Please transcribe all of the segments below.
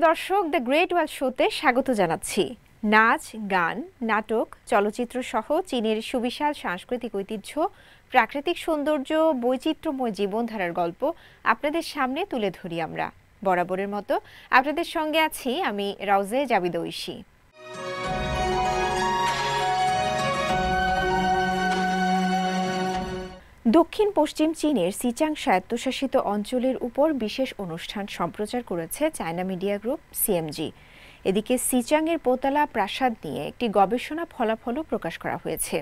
দর্শক, the great ওয়াল শোতে স্বাগত জানাচ্ছি। নাচ, গান, নাটক, চলচ্চিত্র সহ চীনের সুবিশাল সাংস্কৃতিক ঐতিহ্য, প্রাকৃতিক সৌন্দর্য, বৈচিত্র্যময় জীবনধারার গল্প আপনাদের সামনে তুলে ধরি আমরা। বরাবরের মতো আপনাদের সঙ্গে আছি আমি রাউজে জাবিদ ঐশী। দক্ষিণ পশ্চিম চীনের সিচাং স্বায়ত্তশাসিত অঞ্চলের উপর বিশেষ অনুষ্ঠান সম্প্রচার করেছে চায়না মিডিয়া গ্রুপ সিএমজি। এদিকে সিচাংয়ের পোতালা প্রাসাদ নিয়ে একটি গবেষণা ফলাফলও প্রকাশ করা হয়েছে।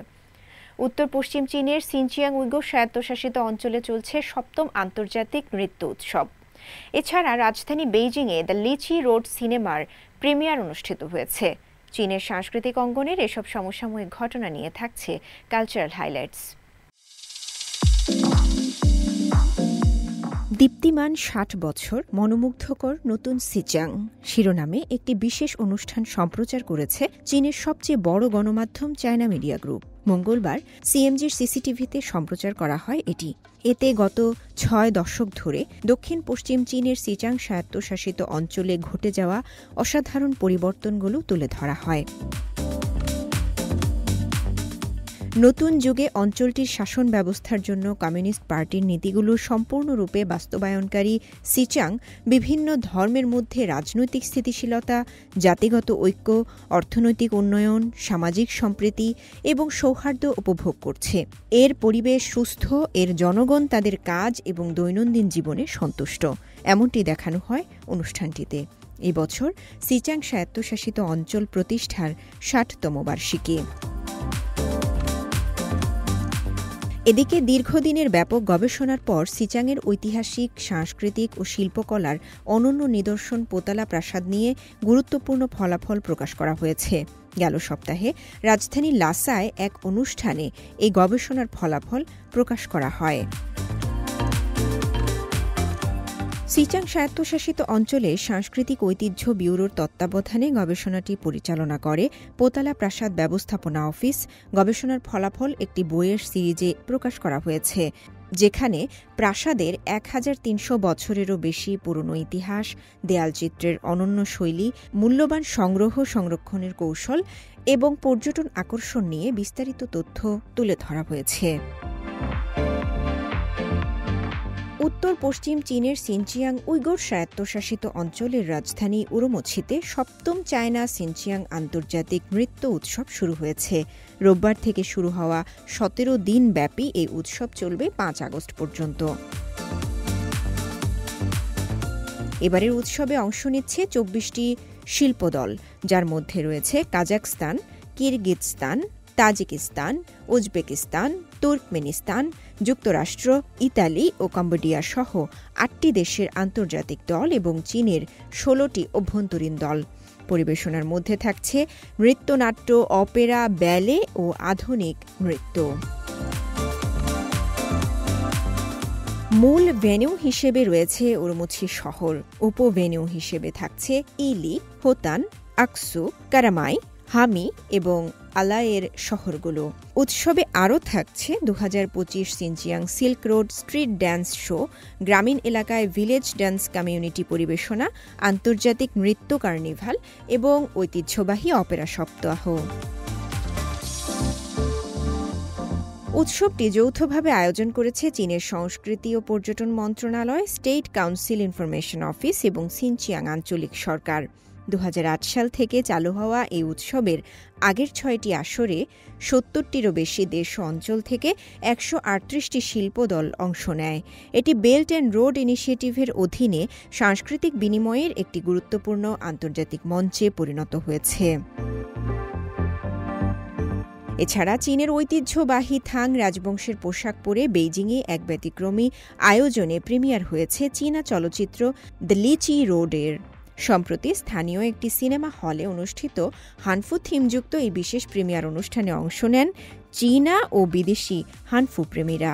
উত্তর পশ্চিম চীনের সিনচিয়াং উইগুর স্বায়ত্তশাসিত অঞ্চলে চলছে ৭ম আন্তর্জাতিক নৃত্য উৎসব। এছাড়া রাজধানী বেইজিংয়ে দ্য লিচি রোড সিনেমার প্রিমিয়ার অনুষ্ঠিত হয়েছে। চীনের সাংস্কৃতিক অঙ্গনের এসব সমসাময়িক ঘটনা নিয়ে থাকছে কালচারাল হাইলাইটস। দীপ্তিমান ৬০ বছর মনোমুগ্ধকর নতুন সিচাং শিরোনামে একটি বিশেষ অনুষ্ঠান সম্প্রচার করেছে চীনের সবচেয়ে বড় গণমাধ্যম চায়না মিডিয়া গ্রুপ। মঙ্গলবার সিএমজির সিসিটিভিতে সম্প্রচার করা হয় এটি। এতে গত ৬ দশক ধরে দক্ষিণ পশ্চিম চীনের সিচাং স্বায়ত্তশাসিত অঞ্চলে ঘটে যাওয়া অসাধারণ পরিবর্তনগুলো তুলে ধরা হয়। নতুন যুগে অঞ্চলটির শাসন ব্যবস্থার জন্য কমিউনিস্ট পার্টির নীতিগুলো সম্পূর্ণরূপে বাস্তবায়নকারী সিচাং বিভিন্ন ধর্মের মধ্যে রাজনৈতিক স্থিতিশীলতা, জাতিগত ঐক্য, অর্থনৈতিক উন্নয়ন, সামাজিক সম্প্রীতি এবং সৌহার্দ্য উপভোগ করছে। এর পরিবেশ সুস্থ, এর জনগণ তাদের কাজ এবং দৈনন্দিন জীবনে সন্তুষ্ট, এমনটি দেখানো হয় অনুষ্ঠানটিতে। এবছর সিচাং স্বায়ত্তশাসিত অঞ্চল প্রতিষ্ঠার ৬০তম বার্ষিকী। এদিকে দীর্ঘদিনের ব্যাপক গবেষণার পর সিচাংয়ের ঐতিহাসিক, সাংস্কৃতিক ও শিল্পকলার অনন্য নিদর্শন পোতালা প্রাসাদ নিয়ে গুরুত্বপূর্ণ ফলাফল প্রকাশ করা হয়েছে। গেল সপ্তাহে রাজধানী লাসায় এক অনুষ্ঠানে এই গবেষণার ফলাফল প্রকাশ করা হয়। সিচাং স্বায়ত্তশাসিত অঞ্চলে সাংস্কৃতিক ঐতিহ্য ব্যুরোর তত্ত্বাবধানে গবেষণাটি পরিচালনা করে পোতালা প্রাসাদ ব্যবস্থাপনা অফিস। গবেষণার ফলাফল একটি বইয়ের সিরিজে প্রকাশ করা হয়েছে, যেখানে প্রাসাদের ১৩০০ বছরেরও বেশি পুরনো ইতিহাস, দেয়ালচিত্রের অনন্য শৈলী, মূল্যবান সংগ্রহ সংরক্ষণের কৌশল এবং পর্যটন আকর্ষণ নিয়ে বিস্তারিত তথ্য তুলে ধরা হয়েছে। উত্তর পশ্চিম চীনের সিনচিয়াং উইগুর স্বায়ত্তশাসিত অঞ্চলের রাজধানী উরুমছিতে ৭ম চায়না সিনচিয়াং আন্তর্জাতিক নৃত্য উৎসব শুরু হয়েছে। রোববার থেকে শুরু হওয়া ১৭ দিন ব্যাপী এই উৎসব চলবে ৫ আগস্ট পর্যন্ত। এবারের উৎসবে অংশ নিচ্ছে ২৪টি শিল্পদল, যার মধ্যে রয়েছে Kazakhstan, Kyrgyzstan, Tajikistan, Uzbekistan, Turkmenistan, যুক্তরাষ্ট্র, ইতালি ও কম্বোডিয়া সহ ৮টি দেশের আন্তর্জাতিক দল এবং চীনের ১৬টি অভ্যন্তরীণ দল। পরিবেশনার মধ্যে থাকছে নৃত্যনাট্য, অপেরা, ব্যালে ও আধুনিক নৃত্য। মূল ভেন্যু হিসেবে রয়েছে উরুমছি শহর। উপভেন্যু হিসেবে থাকছে ইলি, হোতান, আকসু, কারামাই, হামি এবং আলায়ের শহরগুলো। উৎসবে আরও থাকছে ২০২৫ Xinjiang silk road street dance show, গ্রামীণ এলাকায় ভিলেজ ড্যান্স কমিউনিটি পরিবেশনা, আন্তর্জাতিক নৃত্য কার্নিভাল এবং ঐতিহ্যবাহী অপেরা সপ্তাহ। উৎসবটি যৌথভাবে আয়োজন করেছে চীনের সংস্কৃতি ও পর্যটন মন্ত্রণালয়, স্টেট কাউন্সিল ইনফরমেশন অফিস এবং সিনচিয়াং আঞ্চলিক সরকার। ২০০৮ সাল থেকে চালু হওয়া এই উৎসবের আগের ৬টি আসরে ৭০টিরও বেশি দেশ ও অঞ্চল থেকে ১৩৮টি শিল্পদল অংশ নেয়। এটি বেল্ট অ্যান্ড রোড ইনিশিয়েটিভের অধীনে সাংস্কৃতিক বিনিময়ের একটি গুরুত্বপূর্ণ আন্তর্জাতিক মঞ্চে পরিণত হয়েছে। এছাড়া চীনের ঐতিহ্যবাহী থাং রাজবংশের পোশাক পরে বেইজিংয়ে এক ব্যতিক্রমী আয়োজনে প্রিমিয়ার হয়েছে চীনা চলচ্চিত্র দ্য লিচি রোডের। সম্প্রতি স্থানীয় একটি সিনেমা হলে অনুষ্ঠিত হানফু থিমযুক্ত এই বিশেষ প্রিমিয়ার অনুষ্ঠানে অংশ নেন চীনা ও বিদেশি হানফু প্রেমীরা।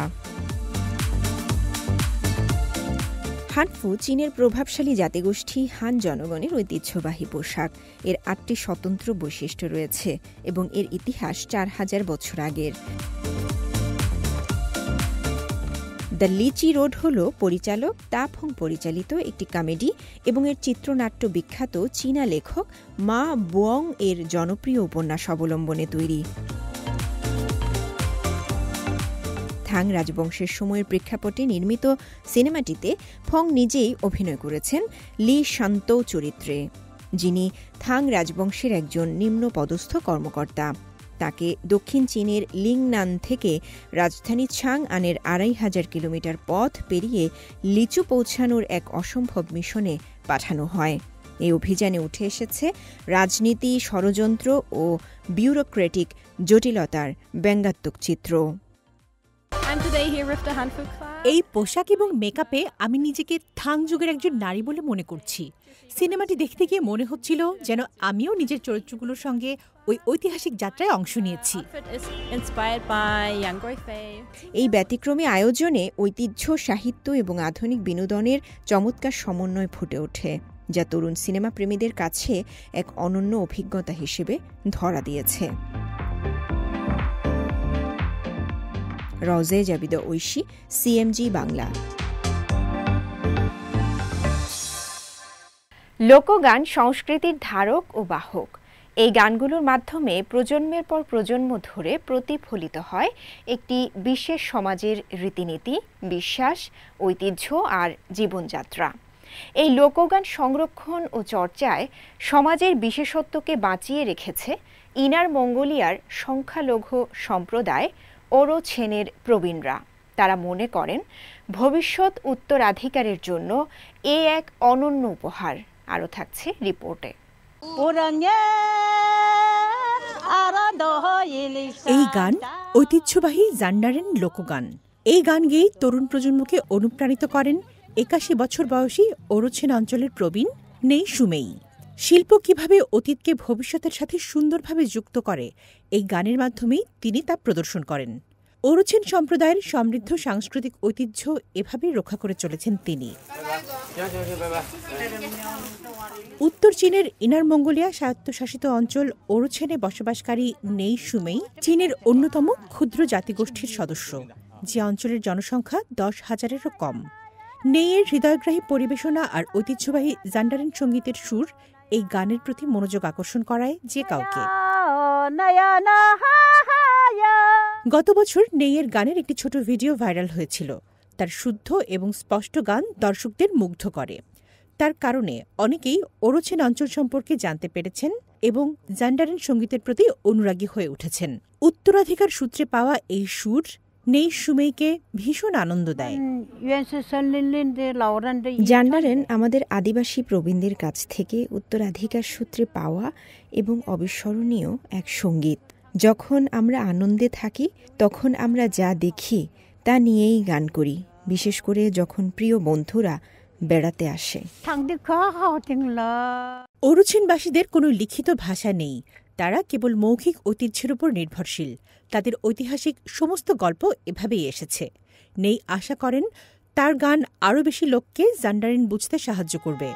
হানফু চীনের প্রভাবশালী জাতিগোষ্ঠী হান জনগণের ঐতিহ্যবাহী পোশাক। এর ৮টি স্বতন্ত্র বৈশিষ্ট্য রয়েছে এবং এর ইতিহাস ৪,০০০ বছর আগের। দ্য লিচি রোড হল পরিচালক তা ফং পরিচালিত একটি কমেডি এবং এর চিত্রনাট্য বিখ্যাত চীনা লেখক মা বুয়ং এর জনপ্রিয় উপন্যাস অবলম্বনে তৈরি। থাং রাজবংশের সময়ের প্রেক্ষাপটে নির্মিত সিনেমাটিতে ফং নিজেই অভিনয় করেছেন লি শান্তৌ চরিত্রে, যিনি থাং রাজবংশের একজন নিম্নপদস্থ কর্মকর্তা। তাকে দক্ষিণ চীনের লিংনান থেকে রাজধানী চাংআনের ২৫০০ কিলোমিটার পথ পেরিয়ে লিচু পৌঁছানোর এক অসম্ভব মিশনে পাঠানো হয়। এই অভিযানে উঠে এসেছে রাজনীতি, ষড়যন্ত্র ও বিউরোক্রেটিক জটিলতার ব্যঙ্গাত্মক চিত্র। এই পোশাক এবং মেকআপে আমি নিজেকে থাং যুগের একজন নারী বলে মনে করছি। সিনেমাটি দেখতে গিয়ে মনে হচ্ছিল যেন আমিও নিজের চরিত্রগুলোর সঙ্গে ওই ঐতিহাসিক যাত্রায় অংশ নিয়েছি। এই ব্যতিক্রমী আয়োজনে ঐতিহ্য, সাহিত্য এবং আধুনিক বিনোদনের চমৎকার সমন্বয় ফুটে ওঠে, যা তরুণ সিনেমা প্রেমীদের কাছে এক অনন্য অভিজ্ঞতা হিসেবে ধরা দিয়েছে। রওজে জাবিদা ঐশী, সিএমজি বাংলা। লোকগান সংস্কৃতির ধারক ও বাহক। এই গানগুলোর মাধ্যমে প্রজন্মের পর প্রজন্ম ধরে প্রতিফলিত হয় একটি বিশেষ সমাজের রীতিনীতি, বিশ্বাস, ঐতিহ্য আর জীবনযাত্রা। এই লোকগান সংরক্ষণ ও চর্চায় সমাজের বিশেষত্বকে বাঁচিয়ে রেখেছে ইনার মঙ্গোলিয়ার সংখ্যালঘু সম্প্রদায় ওরোছেনের প্রবীণরা। তারা মনে করেন ভবিষ্যৎ উত্তরাধিকারের জন্য এ এক অনন্য উপহার। আরও থাকছে রিপোর্টে। এই গান ঐতিহ্যবাহী জান্ডারেন লোকগান। এই গান গেয়েই তরুণ প্রজন্মকে অনুপ্রাণিত করেন ৮১ বছর বয়সী ওরোছেন অঞ্চলের প্রবীণ নেই সুমেই। শিল্প কিভাবে অতীতকে ভবিষ্যতের সাথে সুন্দরভাবে যুক্ত করে, এই গানের মাধ্যমেই তিনি তা প্রদর্শন করেন। ওরোছেন সম্প্রদায়ের সমৃদ্ধ সাংস্কৃতিক ঐতিহ্য এভাবেই রক্ষা করে চলেছেন তিনি। উত্তর চীনের ইনার মঙ্গোলিয়া স্বায়ত্তশাসিত অঞ্চল ওরোছেনে বসবাসকারী নেই সুমেই চীনের অন্যতম ক্ষুদ্র জাতিগোষ্ঠীর সদস্য, যে অঞ্চলের জনসংখ্যা ১০,০০০-এরও কম। নেইয়ের হৃদয়গ্রাহী পরিবেশনা আর ঐতিহ্যবাহী জান্ডারেন সঙ্গীতের সুর এই গানের প্রতি মনোযোগ আকর্ষণ করায় যে কাউকে। গত বছর নেইয়ের গানের একটি ছোট ভিডিও ভাইরাল হয়েছিল। তার শুদ্ধ এবং স্পষ্ট গান দর্শকদের মুগ্ধ করে। তার কারণে অনেকেই ওরোছেন অঞ্চল সম্পর্কে জানতে পেরেছেন এবং জান্ডারেন সঙ্গীতের প্রতি অনুরাগী হয়ে উঠেছেন। উত্তরাধিকার সূত্রে পাওয়া এই সুর নেই সুমেইকে ভীষণ আনন্দ দেয়। জান্ডারেন আমাদের আদিবাসী প্রবীণদের কাছ থেকে উত্তরাধিকার সূত্রে পাওয়া এবং অবিস্মরণীয় এক সঙ্গীত। যখন আমরা আনন্দে থাকি তখন আমরা যা দেখি তা নিয়েই গান করি, বিশেষ করে যখন প্রিয় বন্ধুরা বেড়াতে আসে। ওরোছেনবাসীদের কোনো লিখিত ভাষা নেই। তারা কেবল মৌখিক ঐতিহ্যের উপর নির্ভরশীল। তাদের ঐতিহাসিক সমস্ত গল্প এভাবেই এসেছে। নেই আশা করেন তার গান আরও বেশি লোককে জান্ডারেন বুঝতে সাহায্য করবে।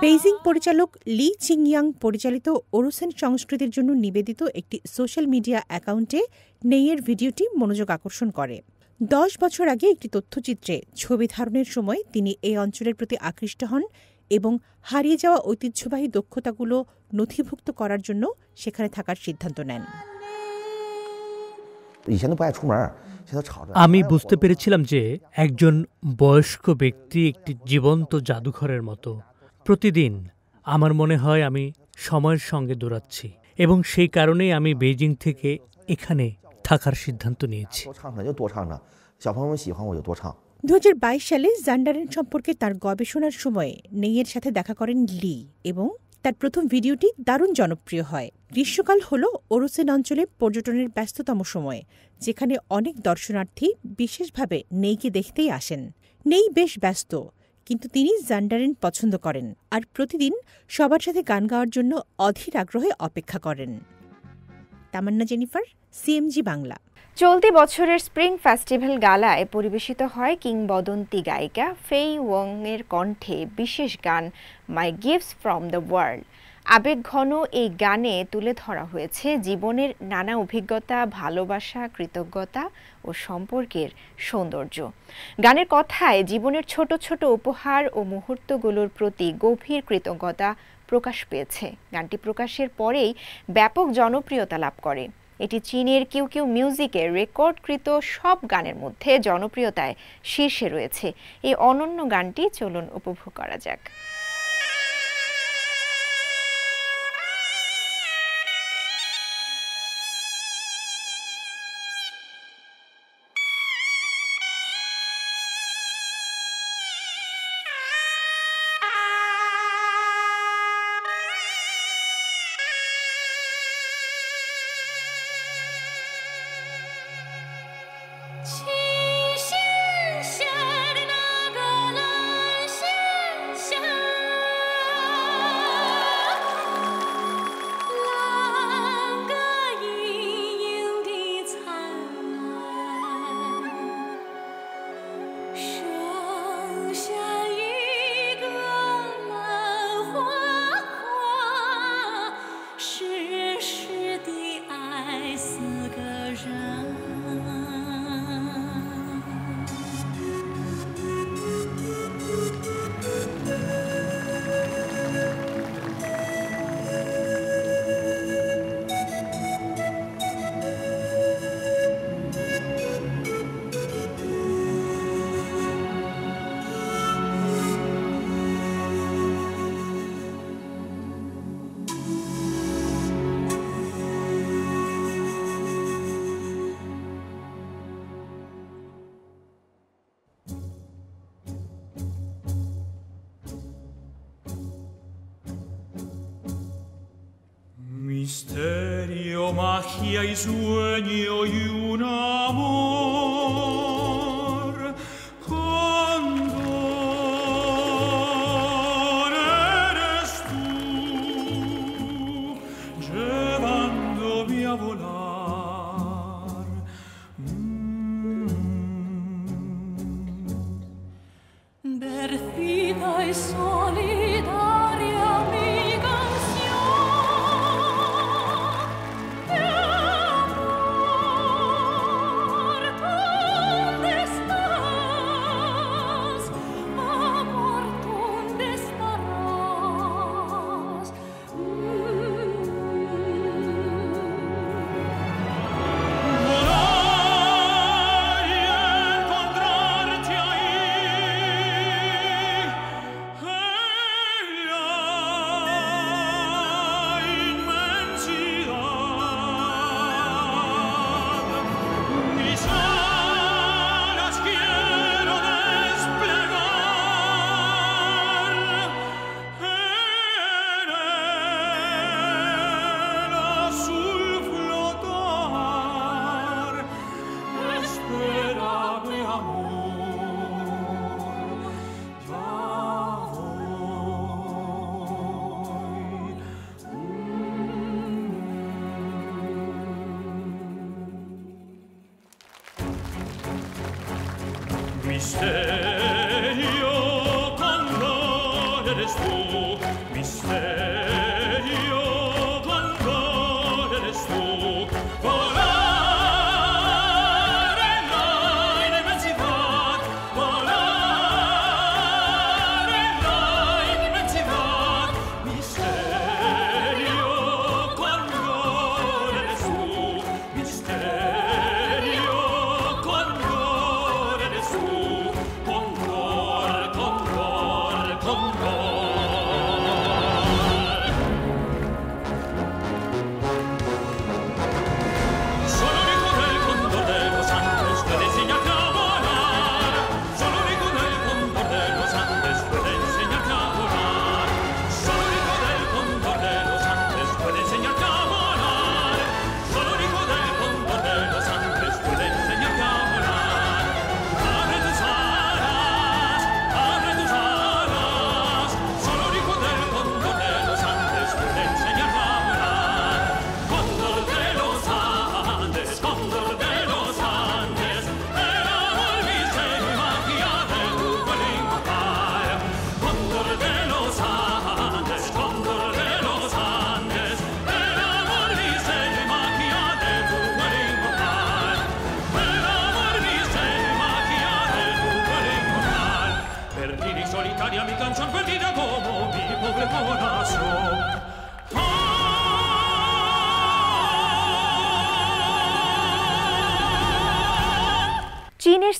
বেইজিং পরিচালক লি চিংয়াং পরিচালিত ওরোছেন সংস্কৃতির জন্য নিবেদিত একটি সোশ্যাল মিডিয়া অ্যাকাউন্টে নেইয়ের ভিডিওটি মনোযোগ আকর্ষণ করে। ১০ বছর আগে একটি তথ্যচিত্রে ছবি ধারণের সময় তিনি এই অঞ্চলের প্রতি আকৃষ্ট হন এবং হারিয়ে যাওয়া ঐতিহ্যবাহী দক্ষতাগুলো নথিভুক্ত করার জন্য সেখানে থাকার সিদ্ধান্ত নেন। আমি বুঝতে পেরেছিলাম যে একজন বয়স্ক ব্যক্তি একটি জীবন্ত জাদুঘরের মতো। প্রতিদিন আমার মনে হয় আমি সময়ের সঙ্গে দৌড়াচ্ছি এবং সেই কারণেই আমি বেইজিং থেকে এখানে থাকার সিদ্ধান্ত নিয়েছি। ২০২২ সালে জান্ডারেন সম্পর্কে তার গবেষণার সময়ে নেইয়ের সাথে দেখা করেন লি এবং তার প্রথম ভিডিওটি দারুণ জনপ্রিয় হয়। গ্রীষ্মকাল হল ওরোছেন অঞ্চলে পর্যটনের ব্যস্ততম সময়, যেখানে অনেক দর্শনার্থী বিশেষভাবে নেইকে দেখতেই আসেন। নেই বেশ ব্যস্ত, কিন্তু তিনি জান্ডারেন পছন্দ করেন আর প্রতিদিন সবার সাথে গান গাওয়ার জন্য অধীর আগ্রহে অপেক্ষা করেন। তামান্না জেনিফার, সিএমজি বাংলা। চলতি বছরের স্প্রিং ফেস্টিভ্যাল গালায় পরিবেশিত হয় কিংবদন্তি গায়িকা ফেই ওয়ং এর কণ্ঠে বিশেষ গান মাই গিফটস ফ্রম দ্য ওয়ার্ল্ড। আবেগঘন এই গানে তুলে ধরা হয়েছে জীবনের নানা অভিজ্ঞতা, ভালোবাসা, কৃতজ্ঞতা ও সম্পর্কের সৌন্দর্য। গানের কথায় জীবনের ছোট ছোট উপহার ও মুহূর্তগুলোর প্রতি গভীর কৃতজ্ঞতা প্রকাশ পেয়েছে। গানটি প্রকাশের পরেই ব্যাপক জনপ্রিয়তা লাভ করে। এটি চীনের কিউ কিউ মিউজিকের রেকর্ডকৃত সব গানের মধ্যে জনপ্রিয়তায় শীর্ষে রয়েছে। এই অনন্য গানটি চলুন উপভোগ করা যাক। Misterio, magia y sueño y un amor Cóndor eres tú, llevándome a volar. Bercida y solidaria mi Misterio, Cóndor eres tú, misterio, Cóndor eres tú, volar en la inmensidad, volar en la inmensidad, misterio, Cóndor eres tú, misterio, Cóndor eres tú. Cóndor, Cóndor, Cóndor.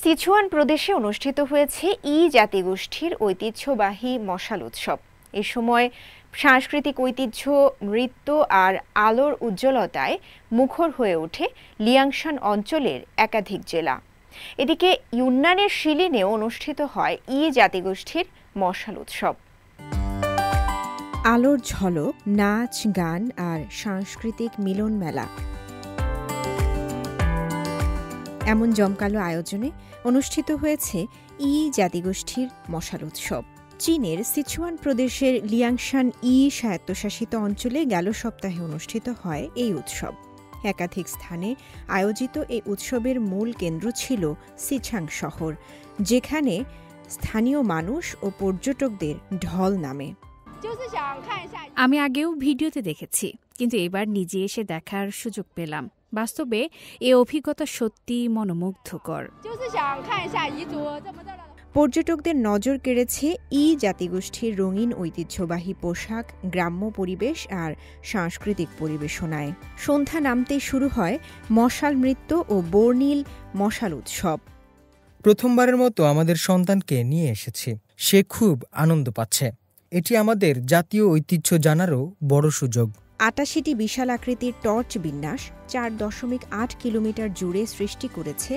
Sichuan প্রদেশে অনুষ্ঠিত হয়েছে জাতিগোষ্ঠীর ঐতিহ্যবাহী মশাল উৎসব। এ সময় সাংস্কৃতিক ঐতিহ্য, নৃত্য আর আলোর উজ্জ্বলতায় মুখর হয়ে ওঠে লিয়াংশান অঞ্চলের একাধিক জেলা। এদিকে ইউন্নানের শিলিনেও অনুষ্ঠিত হয় জাতিগোষ্ঠীর মশাল উৎসব। আলোর ঝলক, নাচ, গান আর সাংস্কৃতিক মিলন মেলা, এমন জমকালো আয়োজনে অনুষ্ঠিত হয়েছে জাতিগোষ্ঠীর মশাল উৎসব। চীনের সিচুয়ান প্রদেশের লিয়াংশান স্বায়ত্তশাসিত অঞ্চলে গেল সপ্তাহে অনুষ্ঠিত হয় এই উৎসব। একাধিক স্থানে আয়োজিত এই উৎসবের মূল কেন্দ্র ছিল সিচাং শহর, যেখানে স্থানীয় মানুষ ও পর্যটকদের ঢল নামে। আমি আগেও ভিডিওতে দেখেছি, কিন্তু এবার নিজে এসে দেখার সুযোগ পেলাম। বাস্তবে এ অভিজ্ঞতা সত্যি মনোমুগ্ধকর। পর্যটকদের নজর কেড়েছে জাতিগোষ্ঠীর রঙিন ঐতিহ্যবাহী পোশাক, গ্রাম্য পরিবেশ আর সাংস্কৃতিক পরিবেশনায়। সন্ধ্যা নামতেই শুরু হয় মশাল নৃত্য ও বর্ণিল মশাল উৎসব। প্রথমবারের মতো আমাদের সন্তানকে নিয়ে এসেছি, সে খুব আনন্দ পাচ্ছে। এটি আমাদের জাতীয় ঐতিহ্য জানারও বড় সুযোগ। ৮৮টি বিশাল আকৃতির টর্চ বিন্যাস ৪.৮ কিলোমিটার জুড়ে সৃষ্টি করেছে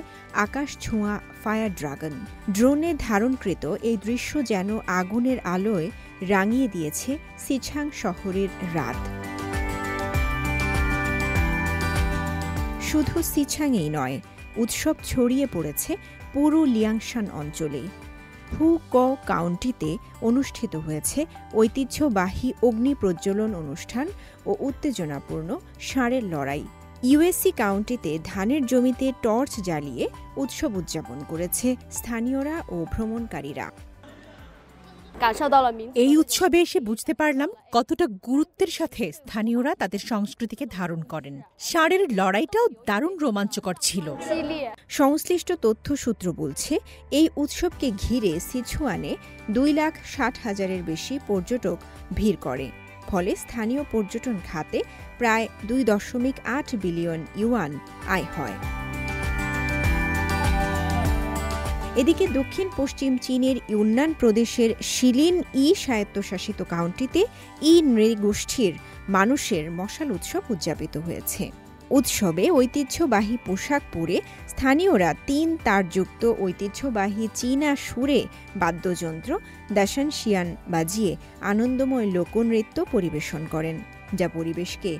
আকাশ ছোঁয়া ফায়ার ড্রাগন। ড্রোনে ধারণকৃত এই দৃশ্য যেন আগুনের আলোয় রাঙিয়ে দিয়েছে সিচাং শহরের রাত। শুধু সিচাংয়েই নয়, উৎসব ছড়িয়ে পড়েছে পুরো লিয়াংশান অঞ্চলে। ফু ক কাউন্টিতে অনুষ্ঠিত হয়েছে ঐতিহ্যবাহী অগ্নি প্রজ্বলন অনুষ্ঠান ও উত্তেজনাপূর্ণ ষাঁড়ের লড়াই। ইউএসসি কাউন্টিতে ধানের জমিতে টর্চ জ্বালিয়ে উৎসব উদযাপন করেছে স্থানীয়রা ও ভ্রমণকারীরা। এই উৎসবে এসে বুঝতে পারলাম কতটা গুরুত্বের সাথে স্থানীয়রা তাদের সংস্কৃতিকে ধারণ করেন। ষাঁড়ের লড়াইটাও দারুণ রোমাঞ্চকর ছিল। সংশ্লিষ্ট তথ্যসূত্র বলছে, এই উৎসবকে ঘিরে সিচুয়ানে 2,60,000-এর বেশি পর্যটক ভিড় করে। ফলে স্থানীয় পর্যটন খাতে প্রায় 2.8 বিলিয়ন ইউয়ান আয় হয়। এদিকে দক্ষিণ পশ্চিম চীনের ইউন্নান প্রদেশের শিলিন স্বায়ত্তশাসিত কাউন্টিতে নৃগোষ্ঠীর মানুষের মশাল উৎসব উদযাপিত হয়েছে। উৎসবে ঐতিহ্যবাহী পোশাক পরে স্থানীয়রা 3 তারযুক্ত ঐতিহ্যবাহী চীনা সুরে বাদ্যযন্ত্র দাশানশিয়ান বাজিয়ে আনন্দময় লোকনৃত্য পরিবেশন করেন, যা পরিবেশকে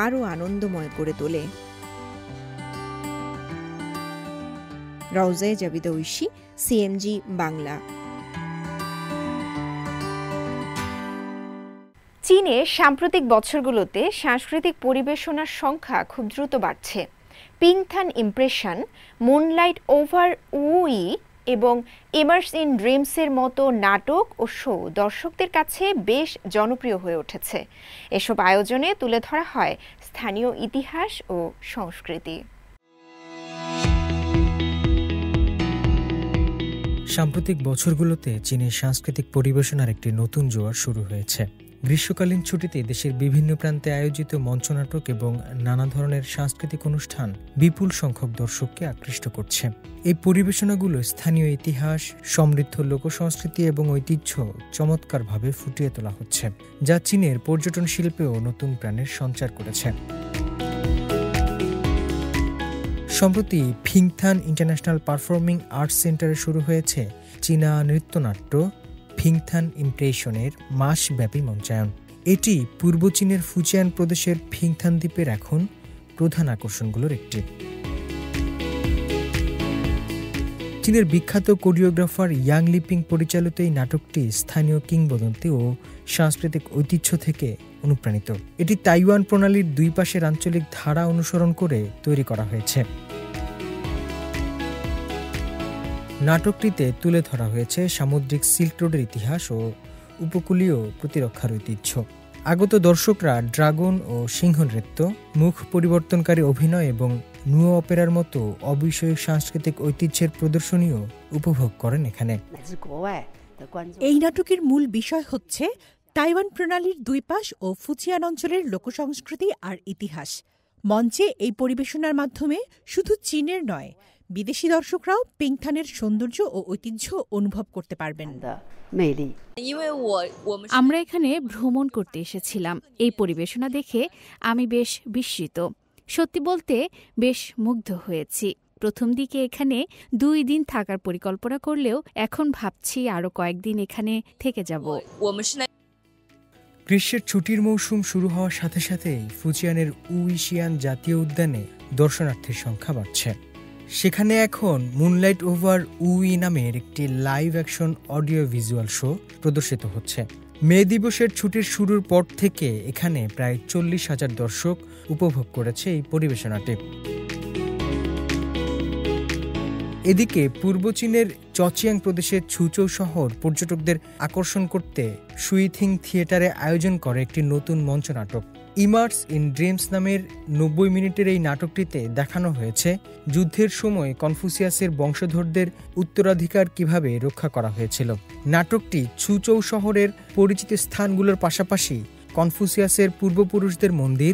আরও আনন্দময় করে তোলে। রওজায়ে জাবিদা ঐশী, সিএমজি বাংলা। চীনে সাম্প্রতিক বছরগুলোতে সাংস্কৃতিক পরিবেশনার সংখ্যা খুব দ্রুত বাড়ছে। পিংথান ইমপ্রেশন, মুনলাইট ওভার উই এবং ইমার্স ইন ড্রিমসের মতো নাটক ও শো দর্শকদের কাছে বেশ জনপ্রিয় হয়ে উঠেছে। এসব আয়োজনে তুলে ধরা হয় স্থানীয় ইতিহাস ও সংস্কৃতি। সাম্প্রতিক বছরগুলোতে চীনের সাংস্কৃতিক পরিবেশনার একটি নতুন জোয়ার শুরু হয়েছে। গ্রীষ্মকালীন ছুটিতে দেশের বিভিন্ন প্রান্তে আয়োজিত মঞ্চনাটক এবং নানা ধরনের সাংস্কৃতিক অনুষ্ঠান বিপুল সংখ্যক দর্শককে আকৃষ্ট করছে। এই পরিবেশনাগুলো স্থানীয় ইতিহাস, সমৃদ্ধ লোকসংস্কৃতি এবং ঐতিহ্য চমৎকারভাবে ফুটিয়ে তোলা হচ্ছে, যা চীনের পর্যটন শিল্পেও নতুন প্রাণের সঞ্চার করেছে। সম্প্রতি ফিংথান ইন্টারন্যাশনাল পারফর্মিং আর্টস সেন্টারে শুরু হয়েছে চীনা নৃত্যনাট্য ফিংথান ইমপ্রেশনের মাসব্যাপী মঞ্চায়ন। এটি পূর্ব চীনের ফুজিয়ান প্রদেশের ফিংথান দ্বীপের এখন প্রধান আকর্ষণগুলোর একটি। চীনের বিখ্যাত কোরিওগ্রাফার ইয়াং লিপিং পরিচালিত এই নাটকটি স্থানীয় কিংবদন্তি ও সাংস্কৃতিক ঐতিহ্য থেকে অনুপ্রাণিত। এটি তাইওয়ান প্রণালীর দুই পাশের আঞ্চলিক ধারা অনুসরণ করে তৈরি করা হয়েছে। নাটকটিতে তুলে ধরা হয়েছে সামুদ্রিক সিল্ক রোডের ইতিহাস ও উপকূলীয় প্রতিরক্ষার ঐতিহ্য। আগত দর্শকরা ড্রাগন ও সিংহ নৃত্য, মুখ পরিবর্তনকারী অভিনয় এবং নুয়ো অপেরার মতো অবিষয়ক সাংস্কৃতিক ঐতিহ্যের প্রদর্শনীও উপভোগ করেন এখানে। এই নাটকের মূল বিষয় হচ্ছে তাইওয়ান প্রণালীর দুই পাশ ও ফুজিয়ান অঞ্চলের লোকসংস্কৃতি আর ইতিহাস। মঞ্চে এই পরিবেশনার মাধ্যমে শুধু চীনের নয়, বিদেশি দর্শকরাও পিংথানের সৌন্দর্য ও ঐতিহ্য অনুভব করতে পারবেন। আমরা এখানে ভ্রমণ করতে এসেছিলাম। এই পরিবেশনা দেখে আমি বেশ বিস্মিত। সত্যি বলতে বেশ মুগ্ধ হয়েছি। প্রথম দিকে এখানে 2 দিন থাকার পরিকল্পনা করলেও এখন ভাবছি আরও কয়েকদিন এখানে থেকে যাব। গ্রীষ্মের ছুটির মৌসুম শুরু হওয়ার সাথে সাথেই ফুজিয়ানের উইশিয়ান জাতীয় উদ্যানে দর্শনার্থীর সংখ্যা বাড়ছে। সেখানে এখন মুনলাইট ওভার উই নামের একটি live action audio visual show প্রদর্শিত হচ্ছে। মে দিবসের ছুটির শুরুর পর থেকে এখানে প্রায় 40,000 দর্শক উপভোগ করেছে এই পরিবেশনাটি। এদিকে পূর্ব চীনের চচিয়াং প্রদেশের ছুচৌ শহর পর্যটকদের আকর্ষণ করতে সুইথিং থিয়েটারে আয়োজন করে একটি নতুন মঞ্চনাটক। ইমার্স ইন ড্রিমস নামের 90 মিনিটের এই নাটকটিতে দেখানো হয়েছে যুদ্ধের সময় কনফুসিয়াসের বংশধরদের উত্তরাধিকার কিভাবে রক্ষা করা হয়েছিল। নাটকটি ছুচৌ শহরের পরিচিত স্থানগুলোর পাশাপাশি কনফুসিয়াসের পূর্বপুরুষদের মন্দির,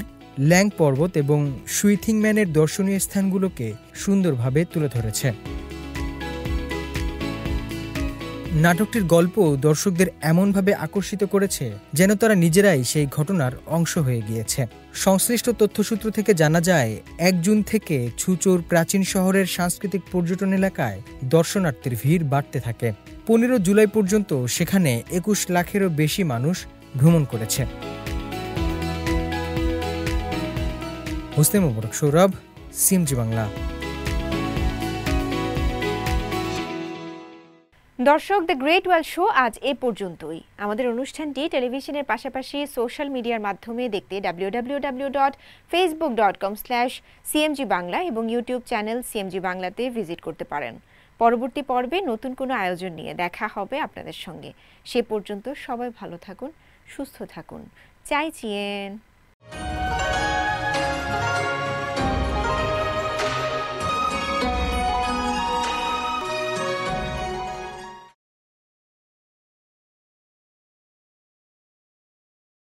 ল্যাং পর্বত এবং সুইথিং ম্যানের দর্শনীয় স্থানগুলোকে সুন্দরভাবে তুলে ধরেছে। নাটকটির গল্প দর্শকদের এমনভাবে আকর্ষিত করেছে যেন তারা নিজেরাই সেই ঘটনার অংশ হয়ে গিয়েছে। সংশ্লিষ্ট তথ্যসূত্র থেকে জানা যায় 1 জুন থেকে ছুচৌর প্রাচীন শহরের সাংস্কৃতিক পর্যটন এলাকায় দর্শনার্থীর ভিড় বাড়তে থাকে। 15 জুলাই পর্যন্ত সেখানে 21 লাখেরও বেশি মানুষ ভ্রমণ করেছে। হোসনে মোবারক সৌরভ, সিএমজি বাংলা। দর্শক, দ্য গ্রেট ওয়াল শো আজ এ পর্যন্তই। আমাদের অনুষ্ঠানটি টেলিভিশনের পাশাপাশি সোশ্যাল মিডিয়ার মাধ্যমে দেখতে www.facebook.com/cmg বাংলা এবং ইউটিউব চ্যানেল সিএমজি বাংলাতে ভিজিট করতে পারেন। পরবর্তী পর্বে নতুন কোনো আয়োজন নিয়ে দেখা হবে আপনাদের সঙ্গে। সে পর্যন্ত সবাই ভালো থাকুন, সুস্থ থাকুন। চাই চিয়েন।